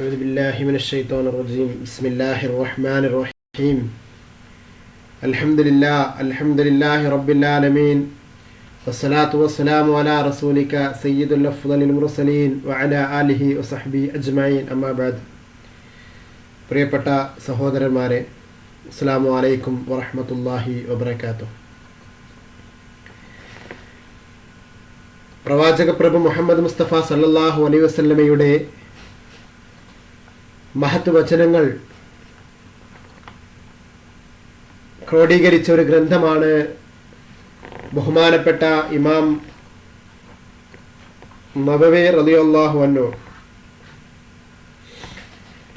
أعوذ بالله من الشيطان الرجيم بسم الله الرحمن الرحيم الحمد لله رب العالمين والصلاة والسلام على رسولك سيد الأفضل المرسلين وعلى آله وصحبه أجمعين أما بعد പ്രിയപ്പെട്ട സഹോദരന്മാരെ അസ്സലാമു അലൈക്കും വറഹ്മത്തുള്ളാഹി വബറകാതുഹു. പ്രവാചക പ്രഭു മുഹമ്മദ് മുസ്തഫ സല്ലല്ലാഹു അലൈഹി വസല്ലമയുടെ മഹത് വചനങ്ങൾ ക്രോഡീകരിച്ച ഒരു ഗ്രന്ഥമാണ് ബഹുമാനപ്പെട്ട ഇമാം നബവി റളിയല്ലാഹു അൻഹു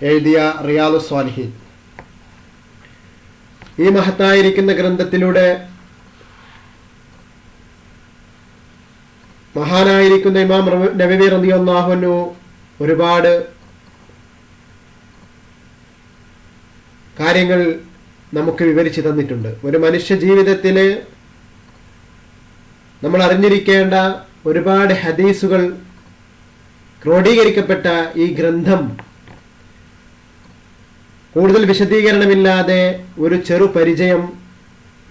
എഴുതിയ റിയാദുസ് സ്വാലിഹീൻ. ഈ മഹത്തായിരിക്കുന്ന ഗ്രന്ഥത്തിലൂടെ മഹാനായിരിക്കുന്ന ഇമാം നബവി റളിയല്ലാഹു അൻഹു ഒരുപാട് കാര്യങ്ങൾ നമുക്ക് വിവരിച്ചു തന്നിട്ടുണ്ട്. ഒരു മനുഷ്യ ജീവിതത്തിൽ നമ്മൾ അറിഞ്ഞിരിക്കേണ്ട ഒരുപാട് ഹദീസുകൾ ക്രോഡീകരിക്കപ്പെട്ട ഈ ഗ്രന്ഥം കൂടുതൽ വിശദീകരണമില്ലാതെ ഒരു ചെറു പരിചയം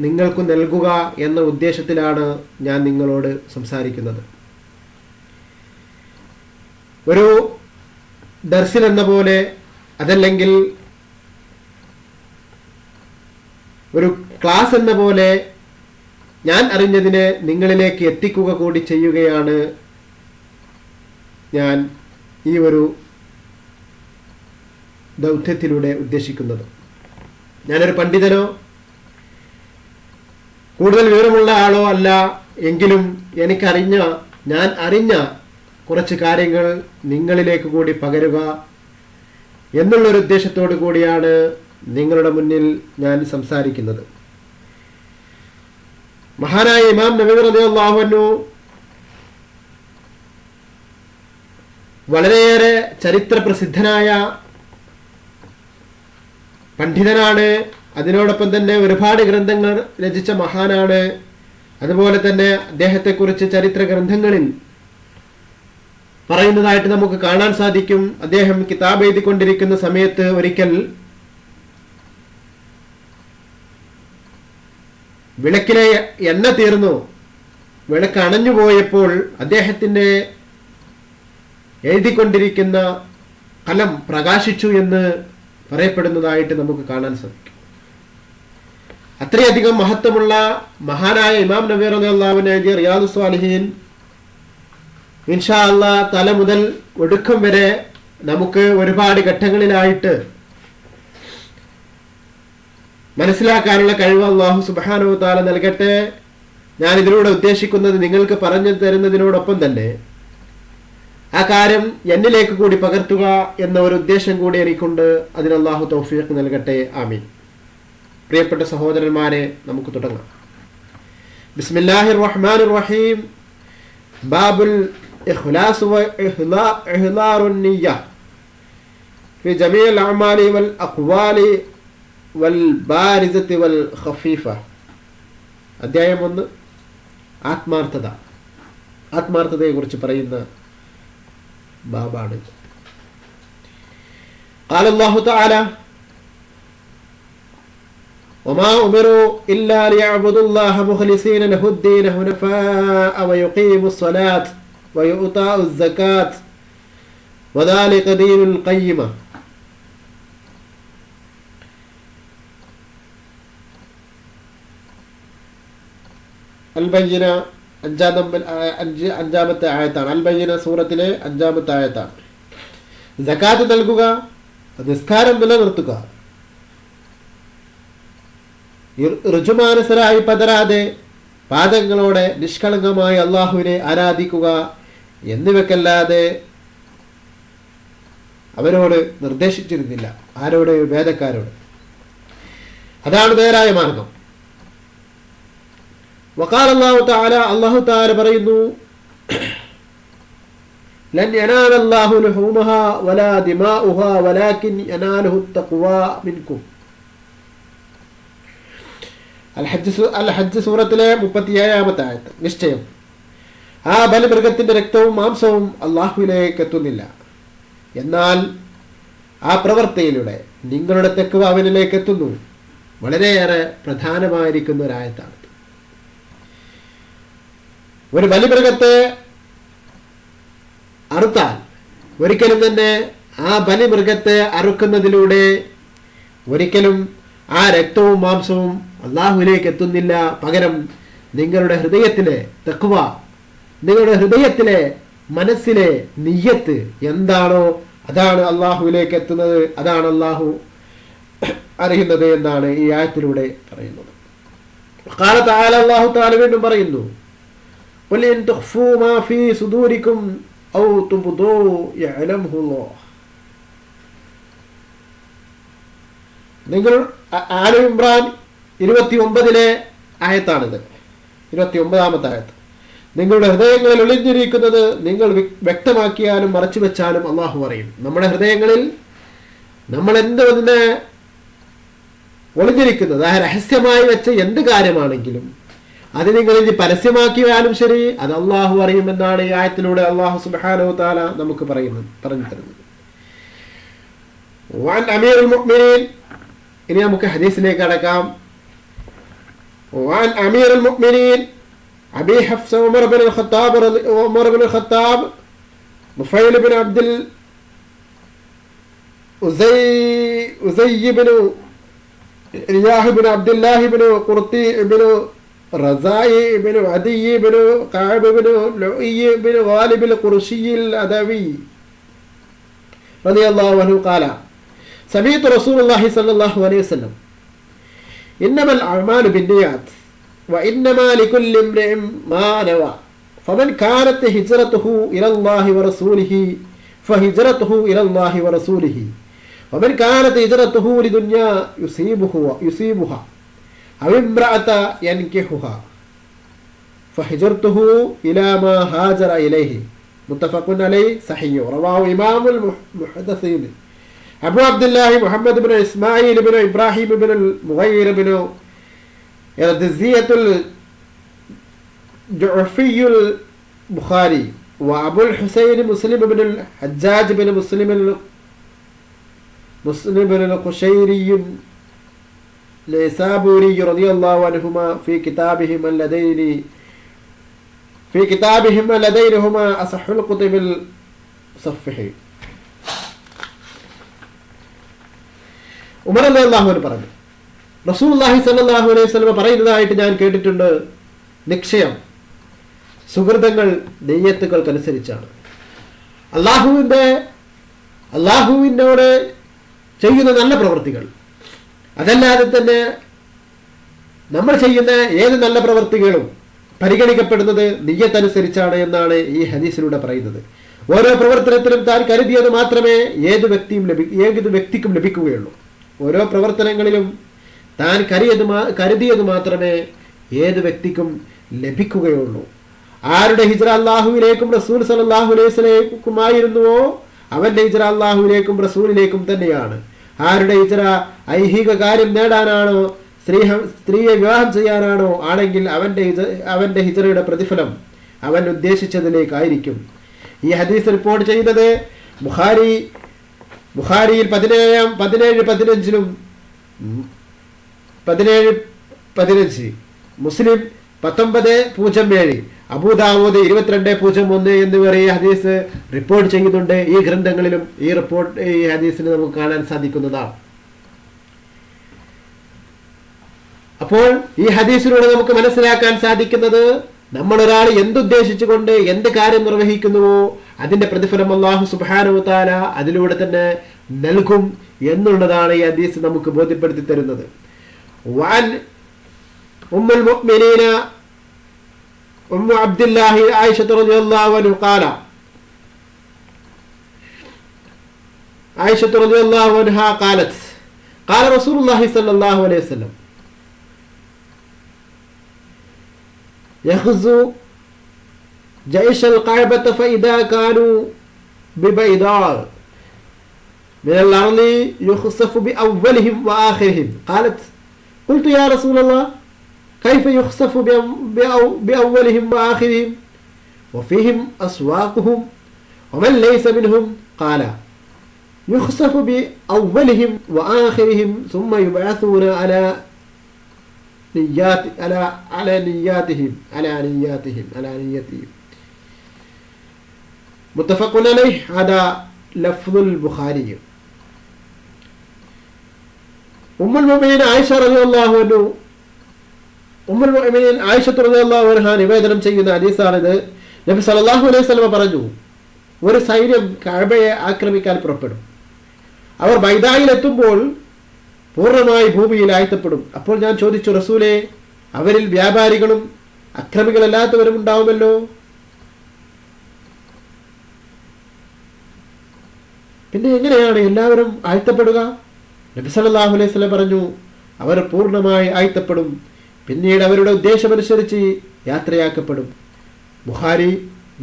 നിങ്ങൾക്ക് നൽകുക എന്ന ഉദ്ദേശത്തിലാണ് ഞാൻ നിങ്ങളോട് സംസാരിക്കുന്നത്. ഒരു ദർസിൽ എന്ന പോലെ അതല്ലെങ്കിൽ ഒരു ക്ലാസ് എന്ന പോലെ ഞാൻ അറിഞ്ഞതിനെ നിങ്ങളിലേക്ക് എത്തിക്കുക കൂടി ചെയ്യുകയാണ് ഞാൻ ഈ ഒരു ദൗത്യത്തിലൂടെ ഉദ്ദേശിക്കുന്നത്. ഞാനൊരു പണ്ഡിതനോ കൂടുതൽ വിവരമുള്ള ആളോ അല്ല, എങ്കിലും ഞാൻ അറിഞ്ഞ കുറച്ച് കാര്യങ്ങൾ നിങ്ങളിലേക്ക് കൂടി പകരുക എന്നുള്ളൊരു ഉദ്ദേശത്തോടു കൂടിയാണ് നിങ്ങളുടെ മുന്നിൽ ഞാൻ സംസാരിക്കുന്നത്. മഹാനായ ഇമാം നബവി റളിയല്ലാഹു അൻഹു വളരെയേറെ ചരിത്ര പ്രസിദ്ധനായ പണ്ഡിതനാണ്. അതിനോടൊപ്പം തന്നെ ഒരുപാട് ഗ്രന്ഥങ്ങൾ രചിച്ച മഹാനാണ്. അതുപോലെ തന്നെ അദ്ദേഹത്തെക്കുറിച്ച് ചരിത്ര ഗ്രന്ഥങ്ങളിൽ പറയുന്നതായിട്ട് നമുക്ക് കാണാൻ സാധിക്കും. അദ്ദേഹം കിതാബ് എഴുതിക്കൊണ്ടിരിക്കുന്ന സമയത്ത് ഒരിക്കൽ വിളക്കിലെ എണ്ണ തീർന്നു, വിളക്ക് അണഞ്ഞു പോയപ്പോൾ അദ്ദേഹത്തിൻ്റെ എഴുതിക്കൊണ്ടിരിക്കുന്ന കലം പ്രകാശിച്ചു എന്ന് പറയപ്പെടുന്നതായിട്ട് നമുക്ക് കാണാൻ സാധിക്കും. അത്രയധികം മഹത്വമുള്ള മഹാനായ ഇമാം നബവി റളിയല്ലാഹു അൻഹു എഴുതിയ റിയാദുസ് സ്വാലിഹീൻ ഇൻഷാ അല്ലാഹ് തല മുതൽ ഒടുക്കം വരെ നമുക്ക് ഒരുപാട് ഘട്ടങ്ങളിലായിട്ട് മനസ്സിലാക്കാനുള്ള കഴിവ് അല്ലാഹു സുബ്ഹാനഹു വ തആല നൽകട്ടെ. ഞാൻ ഇതിലൂടെ ഉദ്ദേശിക്കുന്നത് നിങ്ങൾക്ക് പറഞ്ഞു തരുന്നതിനോടൊപ്പം തന്നെ ആ കാര്യം എന്നിലേക്ക് കൂടി പകർത്തുക എന്ന ഒരു ഉദ്ദേശം കൂടി എനിക്കുണ്ട്. അതിന് അല്ലാഹു തൗഫീഖ് നൽകട്ടെ, ആമീൻ. പ്രിയപ്പെട്ട സഹോദരന്മാരെ, നമുക്ക് തുടങ്ങാം. ബിസ്മില്ലാഹിർ റഹ്മാനിർ റഹീം. ബാബുൽ ഇഖ്ലാസ് വ ഇഹ്ലാറുൻ നിയ്യ ഫി ജമീഇൽ അഅമാലി വൽ അഖ്വാലി വൽ ബാരിസത്തി വൽ ഖഫീഫ. അധ്യായം 1, ആത്മാർത്ഥതയെക്കുറിച്ച് പറയുന്ന ബാബാണ്. ഖാല അല്ലാഹു തആല വമാ ഉമിറു ഇല്ലാ ലിയഅ്ബുദുല്ലാഹ മുഖ്ലിസീന ലഹുദ്ദീന ഹുനഫാഅ വയുഖീമുസ് സ്വലാത്ത വയുഅ്താഉസ് സകാത്ത വദാലിക ദീനുൽ ഖയ്യിമ. അൽ-ബയ്യിന അഞ്ചാമത്തെ ആയത്താണ്. അൽ-ബയ്യിന സൂറത്തിലെ 5-ാമത്തെ ആയത്താണ്. സകാത്ത് നൽകുക, നിസ്കാരം നിലനിർത്തുക, ഋജുമാനസരായി പതരാതെ പാദങ്ങളോടെ നിഷ്കളങ്കമായി അള്ളാഹുവിനെ ആരാധിക്കുക എന്നിവക്കല്ലാതെ അവരോട് നിർദ്ദേശിച്ചിരുന്നില്ല. ആരോട്? വേദക്കാരോട്. അതാണ് നേരായ മാർഗം. വഖാല അല്ലാഹു തആല, അല്ലാഹു തആല പറയുന്നു, ലൻ യനാല അല്ലാഹു ലുഹൂമഹാ വലാ ദിമാഉഹാ വലാകിൻ യനാലുഹു തഖ്വാ മിൻകും. അൽ-ഹജ്ജ് സൂറത്തിലെ 37-ാമത്തെ ആയത്ത്. നിശ്ചയം ആ ബലിമൃഗത്തിന്റെ രക്തവും മാംസവും അല്ലാഹുവിലേക്ക് എത്തുന്നില്ല, എന്നാൽ ആ പ്രവൃത്തിയിലൂടെ നിങ്ങളുടെ തെക്കുവ അവനിലേക്ക് എത്തുന്നു. വളരെയേറെ പ്രധാനമായിരിക്കുന്ന ഒരായത്താണ്. ഒരു ബലിമൃഗത്തെ അറുത്താൽ ഒരിക്കലും തന്നെ ആ ബലിമൃഗത്തെ അറുക്കുന്നതിലൂടെ ഒരിക്കലും ആ രക്തവും മാംസവും അള്ളാഹുവിലേക്ക് എത്തുന്നില്ല. പകരം നിങ്ങളുടെ ഹൃദയത്തിലെ തഖ്വ, നിങ്ങളുടെ ഹൃദയത്തിലെ മനസ്സിലെ നിയ്യത്ത് എന്താണോ അതാണ് അള്ളാഹുവിലേക്ക് എത്തുന്നത്, അതാണ് അള്ളാഹു അറിയുന്നത് എന്നാണ് ഈ ആയത്തിലൂടെ പറയുന്നത്. അള്ളാഹു തആല വീണ്ടും പറയുന്നു, ഖുൽ ഇൻ തുഖ്ഫൂ മാ ഫീ സുദൂരിക്കും ഔ തുബ്ദൂ യഅലമുഹു അല്ലാഹ്. നിങ്ങൾ ആല ഇംറാൻ 29 ആയത്താണിത്, 29ാമത്തെ ആയത്ത്. നിങ്ങളുടെ ഹൃദയങ്ങളിൽ ഒളിഞ്ഞിരിക്കുന്നത് നിങ്ങൾ വ്യക്തമാക്കിയാലും മറച്ചു വെച്ചാലും അള്ളാഹു അറിയും. നമ്മുടെ ഹൃദയങ്ങളിൽ നമ്മൾ എന്തിനെ ഒളിഞ്ഞിരിക്കുന്നത്, ആ രഹസ്യമായി വെച്ച എന്ത് കാര്യമാണെങ്കിലും അത് നിങ്ങൾ ഇനി പരസ്യമാക്കിയാലും ശരി, അത് അള്ളാഹു അറിയുമെന്നാണ് ഈ ആയത്തിലൂടെ അള്ളാഹു സുബ്ഹാനഹു വ തആല നമുക്ക് പറഞ്ഞു തരുന്നത്. വഅൻ അമീറുൽ മുഅ്മിനീൻ, ഇനി നമുക്ക് ഹദീസിലേക്ക് കടക്കാം. വഅൻ അമീറുൽ മുഅ്മിനീൻ അബീ ഹഫ്സ ഉമർ ബിൻ ഖത്താബ് നുഫൈൽ ബിൻ അബ്ദുൽ ഉസയ്യ് ബിൻ റിയാഹ് ബിൻ അബ്ദുല്ലാഹി ബിൻ ഖുർത്തി ബിൻ റസായി ബിൻ അദി ബിൻ കഅബ് ബിൻ ലുഅയ് ബിൻ ഗാലിബ് അൽ ഖുർശി അൽ അദവി റളിയല്ലാഹു അൻഹു ഖാല സമീഅതു റസൂലുള്ളാഹി സ്വല്ലല്ലാഹു അലൈഹി വസല്ലം ഇന്നമൽ അഅ്മാലു ബിന്നിയാത്ത് وإنما لكل امرئ ما نوى فمن كانت هجرته إلى الله ورسوله فهجرته إلى الله ورسوله ومن كانت هجرته لدنيا يصيبها أو امرأة ينكحها فهجرته إلى ما هاجر إليه متفق عليه صحيح رواه إمام المحدثين أبو عبد الله محمد بن إسماعيل بن إبراهيم بن المغير بن الرزية الجعفي البخاري وأبو الحسين مسلم بن الحجاج بن مسلم بن القشيري النيسابوري رضي الله عنهما في كتابهم اللذين هما أصح الكتب الصفح. ഉമർ റളിയല്ലാഹു അൻഹു പറഞ്ഞു, റസൂലുള്ളാഹി സ്വല്ലല്ലാഹു അലൈഹി വസല്ലം പറയുന്നതായിട്ട് ഞാൻ കേട്ടിട്ടുണ്ട്, നിശ്ചയം സുഹൃതങ്ങൾ നെയ്യത്തുകൾക്കനുസരിച്ചാണ്. അള്ളാഹുവിനോട് ചെയ്യുന്ന നല്ല പ്രവൃത്തികൾ, അതല്ലാതെ തന്നെ നമ്മൾ ചെയ്യുന്ന ഏത് നല്ല പ്രവൃത്തികളും പരിഗണിക്കപ്പെടുന്നത് നിയ്യത്തനുസരിച്ചാണ് എന്നാണ് ഈ ഹദീസിലൂടെ പറയുന്നത്. ഓരോ പ്രവർത്തനത്തിലും താൻ കരുതിയത് മാത്രമേ ഏത് വ്യക്തിക്കും ലഭിക്കുകയുള്ളൂ. ഓരോ പ്രവർത്തനങ്ങളിലും താൻ കരുതിയത് മാത്രമേ ഏത് വ്യക്തിക്കും ലഭിക്കുകയുള്ളൂ. ആരുടെ ഹിജ്റ അല്ലാഹുവിലേക്കും റസൂൽ സല്ലല്ലാഹു അലൈഹി വസല്ലമക്കുമായിരുന്നുവോ അവന്റെ ഹിജ്റ അല്ലാഹുവിലേക്കും റസൂലിലേക്കും തന്നെയാണ്. ആരുടെ ഹിജ്റ ഐഹിക കാര്യം നേടാനാണോ, സ്ത്രീയെ വിവാഹം ചെയ്യാനാണോ ആണെങ്കിൽ അവന്റെ ഹിജ്റയുടെ പ്രതിഫലം അവൻ ഉദ്ദേശിച്ചതിലേക്കായിരിക്കും. ഈ ഹദീസ് റിപ്പോർട്ട് ചെയ്യുന്നത് ബുഖാരിയിൽ 17:15 17:15, മുസ്ലിം 19:07, അബൂദാവൂദ് 22:01 എന്നിവർ ഈ ഹദീസ് റിപ്പോർട്ട് ചെയ്യുന്നുണ്ട്. ഈ ഗ്രന്ഥങ്ങളിലും ഈ ഹദീസിന് നമുക്ക് കാണാൻ സാധിക്കുന്നതാണ്. അപ്പോൾ ഈ ഹദീസിലൂടെ നമുക്ക് മനസ്സിലാക്കാൻ സാധിക്കുന്നത്, നമ്മൾ ഒരാൾ എന്തുദ്ദേശിച്ചുകൊണ്ട് എന്ത് കാര്യം നിർവഹിക്കുന്നുവോ അതിന്റെ പ്രതിഫലം അല്ലാഹു സുബ്ഹാനഹു വ തആല അതിലൂടെ തന്നെ നൽകും എന്നുള്ളതാണ് ഈ ഹദീസ് നമുക്ക് ബോധ്യപ്പെടുത്തി തരുന്നത്. വഅൻ ഉമ്മുൽ മുഅ്മിനീന ഉമ്മു അബ്ദുല്ലാഹി ആയിഷ റളിയല്ലാഹു അൻഹ ഖാല ആയിഷ റളിയല്ലാഹു അൻഹാ ഖാലത് ഖാല റസൂലുള്ളാഹി സ്വല്ലല്ലാഹു അലൈഹി വസല്ലം يخزو جيش القعبة فإذا كانوا ببيضاء من الأرض يخسف بأولهم وآخرهم. قالت قلت يا رسول الله كيف يخسف بأولهم وآخرهم وفيهم أسواقهم ومن ليس منهم؟ قال يخسف بأولهم وآخرهم ثم يبعثون على نياتهم متفق عليه. هذا لفظ البخاري. ഉമ്മുൽ മുഅ്മിനീൻ ആയിഷ റളിയല്ലാഹു അൻഹ നിവേദനം ചെയ്യുന്ന ഹദീസാണിത്. നബി സല്ലല്ലാഹു അലൈഹി വസല്ലം പറഞ്ഞു, ഒരു സൈന്യം കഅബയെ ആക്രമിക്കാൻ പുറപ്പെടും. അവർ ബൈദായിലെത്തുമ്പോൾ പൂർണ്ണമായി ഭൂമിയിൽ ആഴ്ത്തപ്പെടും. അപ്പോൾ ഞാൻ ചോദിച്ചു, റസൂലേ, അവരിൽ വ്യാപാരികളും അക്രമികളല്ലാത്തവരും ഉണ്ടാവുമല്ലോ? പിന്നെ എങ്ങനെയാണ് എല്ലാവരും ആഴ്ത്തപ്പെടുക? നബി സല്ലല്ലാഹു അലൈഹി വസല്ലം പറഞ്ഞു, അവർ പൂർണ്ണമായി ആഴ്ത്തപ്പെടും, പിന്നീട് അവരുടെ ഉദ്ദേശമനുസരിച്ച് യാത്രയാക്കപ്പെടും. ബുഖാരി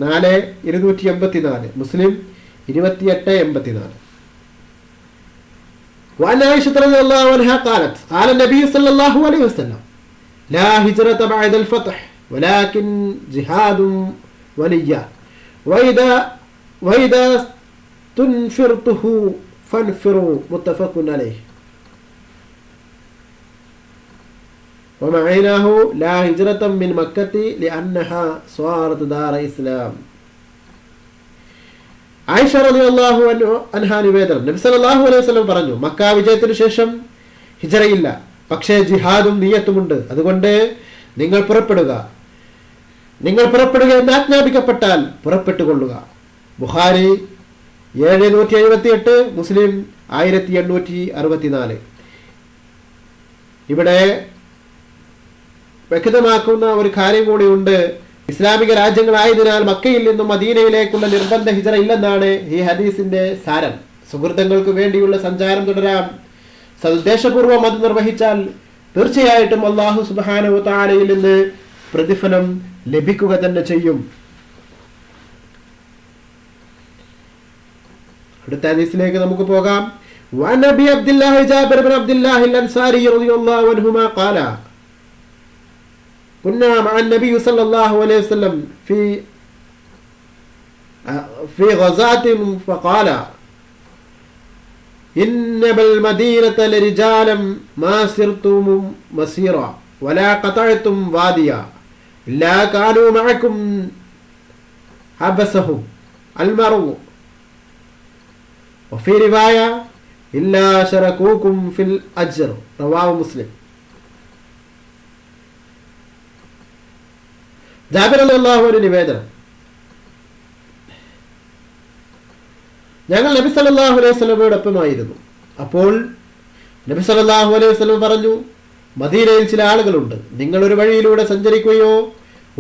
4:284, മുസ്ലിം 28:84. وعن عائشة رضي الله عنها قالت قال النبي صلى الله عليه وسلم لا هجرة بعد الفتح ولكن جهاد ونية وإذا تنفرته فانفروا متفق عليه. ومعناه لا هجرة من مكة لأنها صارت دار إسلام. ആയിഷ റളിയല്ലാഹു അൻഹ നിവേദനം. നബി സല്ലല്ലാഹു അലൈഹി വസല്ലം പറഞ്ഞു, മക്ക വിജയത്തിനു ശേഷം ഹിജ്റയില്ല, പക്ഷേ ജിഹാദും നിയ്യത്തുമുണ്ട്. അതുകൊണ്ട് നിങ്ങൾ പുറപ്പെടുക എന്ന് ആജ്ഞാപിക്കപ്പെട്ടാൽ പുറപ്പെട്ടുകൊള്ളുക. ബുഖാരി 778, മുസ്ലിം 1864. ഇവിടെ വ്യക്തമാക്കുന്ന ഒരു കാര്യം കൂടിയുണ്ട്. ഇസ്ലാമിക രാജ്യങ്ങളായതിനാൽ മക്കയിൽ നിന്നും മദീനയിലേക്കുള്ള നിർബന്ധ ഹിജ്റ ഇല്ലെന്നാണ് ഈ ഹദീസിന്റെ സാരം. സുഹൃത്തുക്കൾക്ക് വേണ്ടിയുള്ള സഞ്ചാരം തുടരാം. സദുദ്ദേശപൂർവ്വം അത് നിർവഹിച്ചാൽ തീർച്ചയായിട്ടും അല്ലാഹു സുബ്ഹാനഹു വ തആലയിൽ നിന്ന് പ്രതിഫലം ലഭിക്കുക തന്നെ ചെയ്യും. അടുത്ത ഹദീസിലേക്ക് നമുക്ക് പോകാം. വഅൻ അബി അബ്ദുല്ലാഹി ജാബിർ ഇബ്നു അബ്ദുല്ലാഹി അൽ-അൻസാരി റളിയല്ലാഹു അൻഹുമാ ഖാല كنا مع النبي صلى الله عليه وسلم في غزاة فقال إن بالمدينة لرجالا ما سرتم مسيرا ولا قطعتم واديا إلا كانوا معكم حبسهم المرء وفي رواية إلا شركوكم في الأجر. رواه مسلم. ജാബിർ റളിയല്ലാഹു അൻഹു നിവേദനം. ഞങ്ങൾ നബി സല്ലല്ലാഹു അലൈഹി വസല്ലമയോടൊപ്പമായിരുന്നു. അപ്പോൾ നബി സല്ലല്ലാഹു അലൈഹി വസല്ലം പറഞ്ഞു, മദീനയിൽ ചില ആളുകളുണ്ട്. നിങ്ങൾ ഒരു വഴിയിലൂടെ സഞ്ചരിക്കുകയോ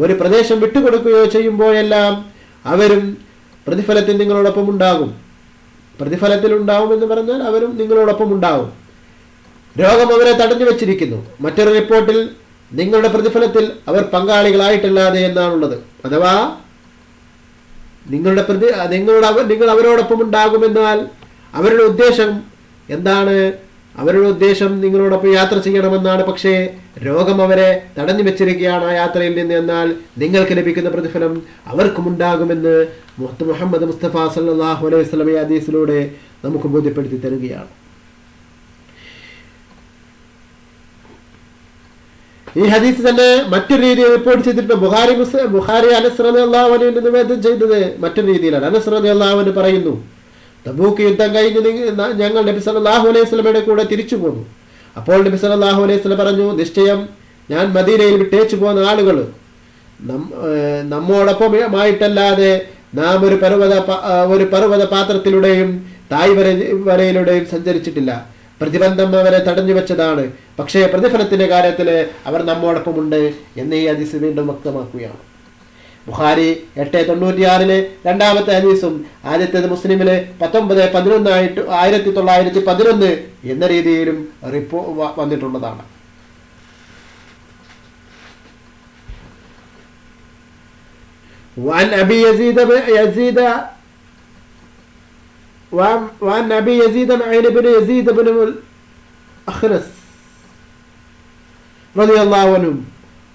ഒരു പ്രദേശം വിട്ടുകൊടുക്കുകയോ ചെയ്യുമ്പോഴെല്ലാം അവരും പ്രതിഫലത്തിൽ നിങ്ങളോടൊപ്പം ഉണ്ടാകും. പ്രതിഫലത്തിൽ ഉണ്ടാവും എന്ന് പറഞ്ഞാൽ അവരും നിങ്ങളോടൊപ്പം ഉണ്ടാവും. രോഗം അവരെ തടഞ്ഞു വെച്ചിരിക്കുന്നു. മറ്റൊരു റിപ്പോർട്ടിൽ നിങ്ങളുടെ പ്രതിഫലത്തിൽ അവർ പങ്കാളികളായിട്ടല്ലാതെ എന്നാണുള്ളത്. അഥവാ നിങ്ങൾ അവരോടൊപ്പം ഉണ്ടാകുമെന്നാൽ അവരുടെ ഉദ്ദേശം എന്താണ്? അവരുടെ ഉദ്ദേശം നിങ്ങളോടൊപ്പം യാത്ര ചെയ്യണമെന്നാണ്. പക്ഷേ രോഗം അവരെ തടഞ്ഞു വെച്ചിരിക്കുകയാണ് ആ യാത്രയിൽ നിന്ന്. എന്നാൽ നിങ്ങൾക്ക് ലഭിക്കുന്ന പ്രതിഫലം അവർക്കും ഉണ്ടാകുമെന്ന് മുഹമ്മദ് മുസ്തഫ സല്ലല്ലാഹു അലൈഹി വസല്ലം ഹദീസിലൂടെ നമുക്ക് ബോധ്യപ്പെടുത്തി തരികയാണ്. ഈ ഹദീസ് തന്നെ മറ്റൊരു രീതിയിൽ റിപ്പോർട്ട് ചെയ്തിട്ടുണ്ട്. ബുഖാരി അനസ് റളിയല്ലാഹു അൻഹു നിവേദനം ചെയ്തത് മറ്റൊരു രീതിയിലാണ്. അനസ് റളിയല്ലാഹു അൻഹു പറയുന്നു, തബൂക്ക് യുദ്ധം കഴിഞ്ഞ് ഞങ്ങൾ നബി സല്ലല്ലാഹു അലൈഹി വസല്ലമയുടെ കൂടെ തിരിച്ചു പോന്നു. അപ്പോൾ നബി സല്ലല്ലാഹു അലൈഹി വസല്ലം പറഞ്ഞു, നിശ്ചയം ഞാൻ മദീനയിൽ വിട്ടേച്ചു പോകുന്ന ആളുകൾ നമ്മോടൊപ്പമായിട്ടല്ലാതെ നാം ഒരു പർവ്വത പാത്രത്തിലൂടെയും തായ്വരയിലൂടെയും സഞ്ചരിച്ചിട്ടില്ല. പ്രതിബന്ധം അവരെ തടഞ്ഞു വെച്ചതാണ്. പക്ഷേ പ്രതിഫലത്തിന്റെ കാര്യത്തിൽ അവർ നമ്മോടൊപ്പമുണ്ട് എന്ന് ഈ ഹദീസ് വീണ്ടും വ്യക്തമാക്കുകയാണ്. ബുഖാരി 896 രണ്ടാമത്തെ ഹദീസും ആദ്യത്തേത് മുസ്ലിമിലെ 1911 എന്ന രീതിയിലും വന്നിട്ടുള്ളതാണ്. وعن أبي يزيد معين بن يزيد بن الأخنس رضي الله عنه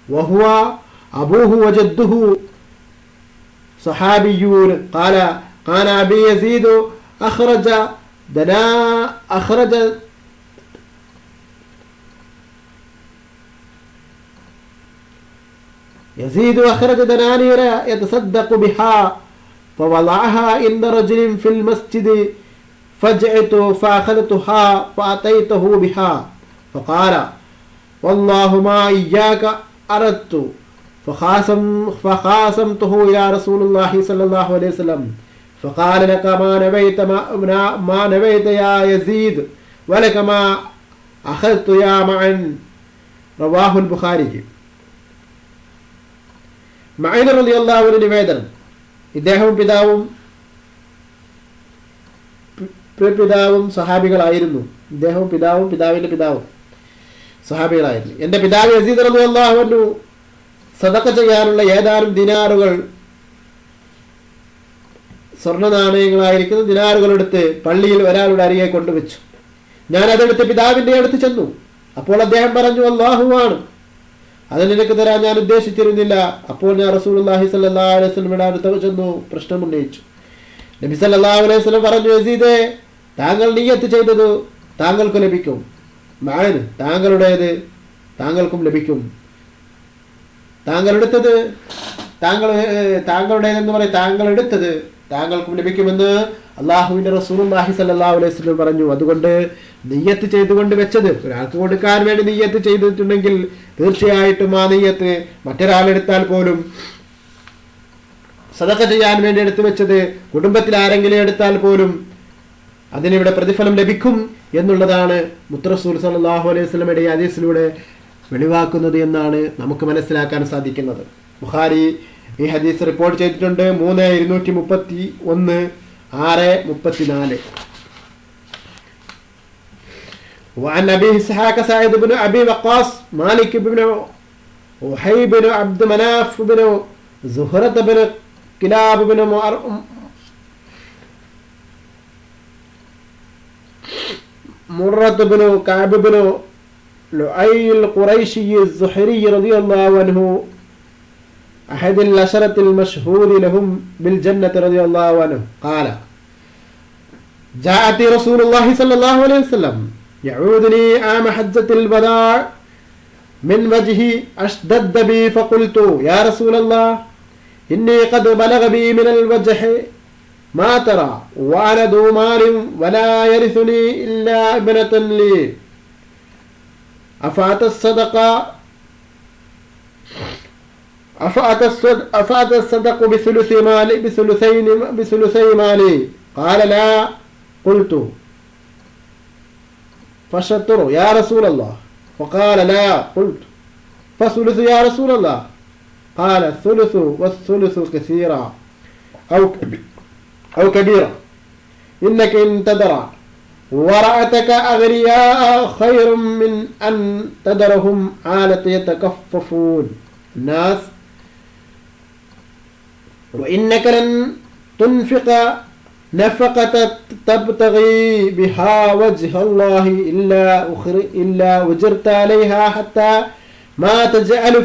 وهو أبوه وجده صحابيون قال كان أبي يزيد أخرج دنا أخرج يزيد أخرج دنانير يتصدق بها فوضعها عند رجل في المسجد فجئت فأخذتها فأتيته بها فقال والله ما إياك أردت فخاصمته إلى رسول الله صلى الله عليه وسلم فقال لك ما نويت يا يزيد ولك ما أخذت يا معن رواه البخاري. മഅൻ റളിയല്ലാഹു അൻഹു നിവേദനം, ഇദ്ദേഹവും പിതാവും സഹാബികളായിരുന്നു. ഇദ്ദേഹവും പിതാവിന്റെ പിതാവും സഹാബികളായിരുന്നു. എൻ്റെ പിതാവ് യസീദ് റളിയല്ലാഹു അൻഹു സദഖ ചെയ്യാനുള്ള ഏതാനും ദിനാറുകൾ, സ്വർണ്ണ നാണയങ്ങളായിരിക്കുന്ന ദിനാറുകൾ എടുത്ത് പള്ളിയിൽ ഒരാളുടെ അരികെ കൊണ്ടുവച്ചു. ഞാൻ അതെടുത്ത് പിതാവിന്റെ അടുത്ത് ചെന്നു. അപ്പോൾ അദ്ദേഹം പറഞ്ഞു, അല്ലാഹുവാണ്, അത് നിനക്ക് തരാൻ ഞാൻ ഉദ്ദേശിച്ചിരുന്നില്ല. അപ്പോൾ ഞാൻ റസൂലുള്ളാഹി സ്വല്ലല്ലാഹു അലൈഹി വസല്ലമയുടെ അടുത്ത് ചെന്നു പ്രശ്നം ഉന്നയിച്ചു. നബി സല്ലല്ലാഹു അലൈഹി വസല്ലം പറഞ്ഞു, യസീദേ, താങ്കൾ നിയ്യത്ത് ചെയ്തത് താങ്കൾക്ക് ലഭിക്കും, മഅൻ താങ്കളുടേത് താങ്കൾക്കും ലഭിക്കും. താങ്കൾ എടുത്തത് താങ്കളുടേതെന്ന് പറയും, താങ്കൾ എടുത്തത് താങ്കൾക്കും ലഭിക്കുമെന്ന് അള്ളാഹുവിന്റെ റസൂലുള്ളാഹി സ്വല്ലല്ലാഹു അലൈഹി വസല്ലം പറഞ്ഞു. അതുകൊണ്ട് നിയ്യത്ത് ചെയ്തുകൊണ്ട് വെച്ചത്, ഒരാൾക്ക് കൊടുക്കാൻ വേണ്ടി നിയ്യത്ത് ചെയ്തിട്ടുണ്ടെങ്കിൽ തീർച്ചയായിട്ടും ആ നിയ്യത്ത് മറ്റൊരാളെടുത്താൽ പോലും, സദഖ ചെയ്യാൻ വേണ്ടി എടുത്തു വെച്ചത് കുടുംബത്തിൽ ആരെങ്കിലും എടുത്താൽ പോലും അതിനിവിടെ പ്രതിഫലം ലഭിക്കും എന്നുള്ളതാണ് മുത്തറസൂൽ സല്ലല്ലാഹു അലൈഹി വസല്ലമയുടെ ഹദീസിലൂടെ വെളിവാക്കുന്നത് എന്നാണ് നമുക്ക് മനസ്സിലാക്കാൻ സാധിക്കുന്നത്. ബുഖാരി ഈ ഹദീസ് റിപ്പോർട്ട് ചെയ്തിട്ടുണ്ട്. 3231 634. وعن أبي إسحاق سعيد بن أبي وقاص مالك بن وحي بن عبد مناف بن زهرة بن كلاب بن مرة بن كعب بن لؤي القريشي الزهري رضي الله عنه أحد العشرة المشهور لهم بالجنة رضي الله عنه قال جاءت رسول الله صلى الله عليه وسلم يعودني عام حجة الوداع من وجهي أشدد بي فقلت يا رسول الله إني قد بلغ بي من الوجه ما ترى وأنا ذو مال ولا يرثني إلا ابنة لي أفأت الصدق بثلثي مالي قال لا قلت فشطر يا رسول الله فقال لا قلت فثلث يا رسول الله قال الثلث والثلث كثيرا أو كبيرا إنك إن تدرى ورأتك أغنياء خير من أن تدرهم عالة يتكففون الناس وإنك لن تنفق نفقة تبتغي بها وجه الله إلا وجرت عليها حتى ما تجعل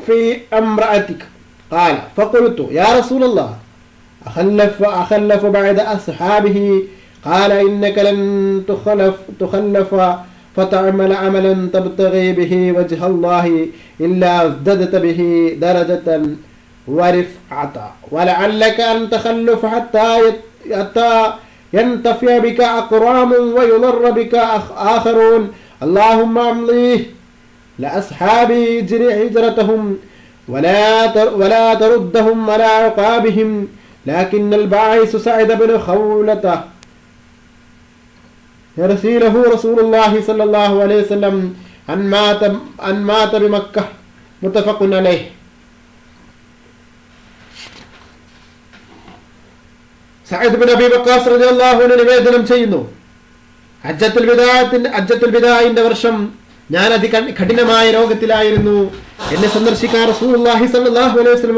في امرأتك قال فقلت يا رسول الله أخلف بعد أصحابه قال إنك لن تخلف فتعمل عملا تبتغي به وجه الله إلا ازددت به درجة ورفعة ولعلك أن تخلف حتى ينتفع بك أقوام ويضر بك آخرون اللهم أمضيه لأصحابي هجرتهم ولا تردهم على عقابهم لكن الباعث سعد بن خولة يرثي له رسول الله صلى الله عليه وسلم أن مات بمكة متفق عليه. സഅദ് ബിൻ അബി വഖാസ് റളിയല്ലാഹു അൻഹു നിവേദനം ചെയ്യുന്നു, ഹജ്ജത്തുൽ വിദാഇന്റെ വർഷം ഞാൻ കഠിനമായ രോഗത്തിലായിരുന്നു. എന്നെ സന്ദർശിക്കാൻ റസൂലുള്ളാഹി സ്വല്ലല്ലാഹു അലൈഹി വസല്ലം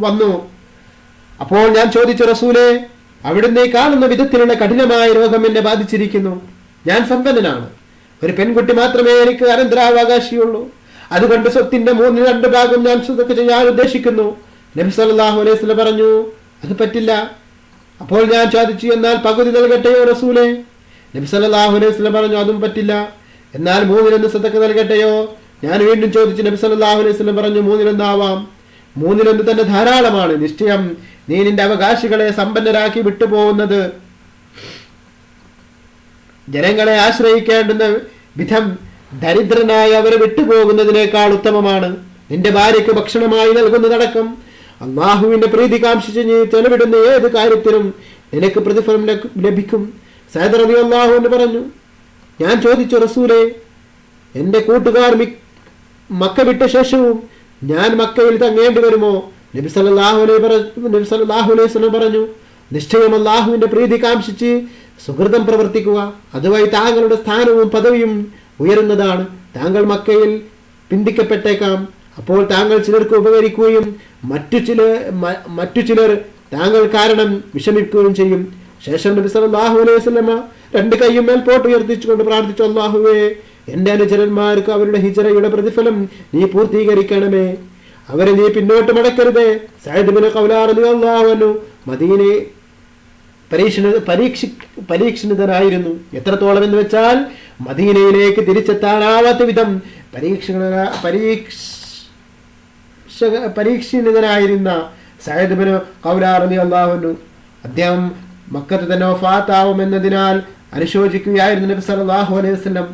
വന്നു. അപ്പോൾ ഞാൻ ചോദിച്ചു, റസൂലേ, അവിടുന്ന് കാണുന്ന വിധത്തിലുള്ള കഠിനമായ രോഗം എന്നെ ബാധിച്ചിരിക്കുന്നു. ഞാൻ സമ്പന്നനാണ്, ഒരു പെൺകുട്ടി മാത്രമേ എനിക്ക് അനന്തരാവകാശിയുള്ളൂ. അതുകൊണ്ട് സ്വത്തിന്റെ 2 ഭാഗം ഞാൻ സദഖ ചെയ്യാൻ ഉദ്ദേശിക്കുന്നു. നബി സല്ലല്ലാഹു അലൈഹി വസല്ലം പറഞ്ഞു, അത് പറ്റില്ല. അപ്പോൾ ഞാൻ ചോദിച്ചു, എന്നാൽ പകുതി നൽകട്ടെയോ റസൂലേ? നബി സല്ലല്ലാഹു അലൈഹി വസല്ലം പറഞ്ഞു, അതും പറ്റില്ല. എന്നാൽ 1/3 സദഖ നൽകട്ടെയോ? ഞാൻ വീണ്ടും ചോദിച്ചു. നബി സല്ലല്ലാഹു അലൈഹി വസല്ലം പറഞ്ഞു, 1/3 ആവാം. 1/3 തന്നെ ധാരാളമാണ്. നിശ്ചയം നീ നിന്റെ അവകാശികളെ സമ്പന്നരാക്കി വിട്ടുപോകുന്നത് ജനങ്ങളെ ആശ്രയിക്കേണ്ടുന്ന വിധം ദരിദ്രനായി അവരെ വിട്ടുപോകുന്നതിനേക്കാൾ ഉത്തമമാണ്. നിന്റെ ഭാര്യയ്ക്ക് ഭക്ഷണമായി നൽകുന്നതടക്കം അള്ളാഹുവിന്റെ പ്രീതി കാംക്ഷിച്ച് നീ ചെലവിടുന്ന ഏത് കാര്യത്തിനും നിനക്ക് പ്രതിഫലം ലഭിക്കും. സഅദ് റളിയല്ലാഹു അൻഹു പറഞ്ഞു, ഞാൻ ചോദിച്ചു, റസൂലേ, എന്റെ കൂട്ടുകാർ മക്ക വിട്ട ശേഷവും ഞാൻ മക്കയിൽ തങ്ങേണ്ടി വരുമോ? നബി സല്ലല്ലാഹു അലൈഹി വസല്ലം പറഞ്ഞു, നിശ്ചയം അള്ളാഹുവിന്റെ പ്രീതി കാംക്ഷിച്ച് സുഹൃതം പ്രവർത്തിക്കുക. അതുവഴി താങ്കളുടെ സ്ഥാനവും പദവിയും ഉയരുന്നതാണ്. താങ്കൾ മക്കയിൽ പിന്തിക്കപ്പെട്ടേക്കാം. അപ്പോൾ താങ്കൾ ചിലർക്ക് ഉപകരിക്കുകയും മറ്റു ചിലർ താങ്കൾ കാരണം വിഷമിക്കുകയും ചെയ്യും. ശേഷം നബി സല്ലല്ലാഹു അലൈഹി വസല്ലം 2 കൈയും മേൽപോട്ട് ഉയർത്തിച്ചുകൊണ്ട് പ്രാർത്ഥിച്ചു, അല്ലാഹുവേ, എന്റെ അനുചരന്മാർക്ക് അവരുടെ ഹിജ്റയുടെ പ്രതിഫലം നീ പൂർത്തീകരിക്കണമേ. അവരെ നീ പിന്നോട്ട് മടക്കരുതേ. സഅദ് ഇബ്നു ഖൗലാ റളിയല്ലാഹു അൻഹു മദീനയെ പരീക്ഷിതനായിരുന്നു. എത്രത്തോളം എന്ന് വെച്ചാൽ മദീനയിലേക്ക് തിരിച്ചെത്താനാവാത്ത വിധം പരീക്ഷിതനായിരുന്ന സഅദ് ഇബ്നു ഖൗലാ റളിയല്ലാഹു അൻഹു അദ്ദേഹം മക്കത്ത് തന്നെ വഫാത്താവുമെന്നതിനാൽ അനുശോചിക്കുകയായിരുന്നു. നബി സല്ലല്ലാഹു അലൈഹി വസല്ലം